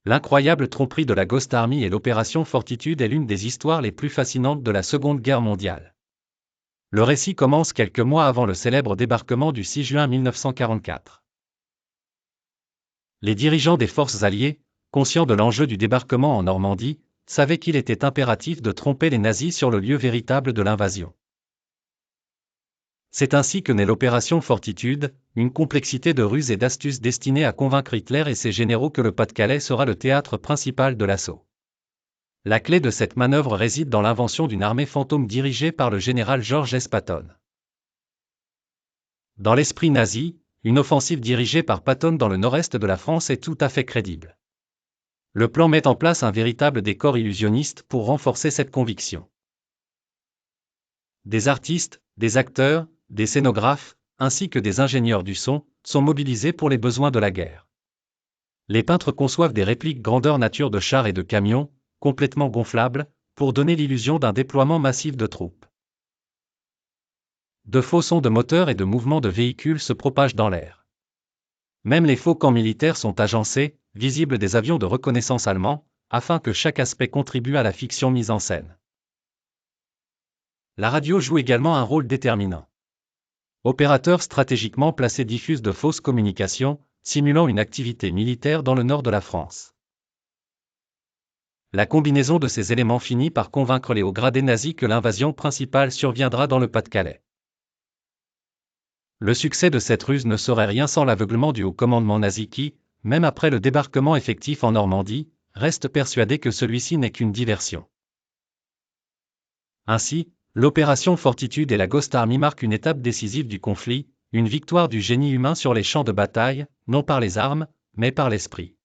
L'incroyable tromperie de la Ghost Army et l'opération Fortitude est l'une des histoires les plus fascinantes de la Seconde Guerre mondiale. Le récit commence quelques mois avant le célèbre débarquement du 6 juin 1944. Les dirigeants des forces alliées, conscients de l'enjeu du débarquement en Normandie, savaient qu'il était impératif de tromper les nazis sur le lieu véritable de l'invasion. C'est ainsi que naît l'opération Fortitude, une complexité de ruses et d'astuces destinée à convaincre Hitler et ses généraux que le Pas-de-Calais sera le théâtre principal de l'assaut. La clé de cette manœuvre réside dans l'invention d'une armée fantôme dirigée par le général Georges S. Patton. Dans l'esprit nazi, une offensive dirigée par Patton dans le nord-est de la France est tout à fait crédible. Le plan met en place un véritable décor illusionniste pour renforcer cette conviction. Des artistes, des acteurs, des scénographes, ainsi que des ingénieurs du son, sont mobilisés pour les besoins de la guerre. Les peintres conçoivent des répliques grandeur nature de chars et de camions, complètement gonflables, pour donner l'illusion d'un déploiement massif de troupes. De faux sons de moteurs et de mouvements de véhicules se propagent dans l'air. Même les faux camps militaires sont agencés, visibles des avions de reconnaissance allemands, afin que chaque aspect contribue à la fiction mise en scène. La radio joue également un rôle déterminant. Opérateurs stratégiquement placés diffusent de fausses communications, simulant une activité militaire dans le nord de la France. La combinaison de ces éléments finit par convaincre les hauts gradés nazis que l'invasion principale surviendra dans le Pas-de-Calais. Le succès de cette ruse ne serait rien sans l'aveuglement du haut commandement nazi qui, même après le débarquement effectif en Normandie, reste persuadé que celui-ci n'est qu'une diversion. Ainsi, l'opération Fortitude et la Ghost Army marquent une étape décisive du conflit, une victoire du génie humain sur les champs de bataille, non par les armes, mais par l'esprit.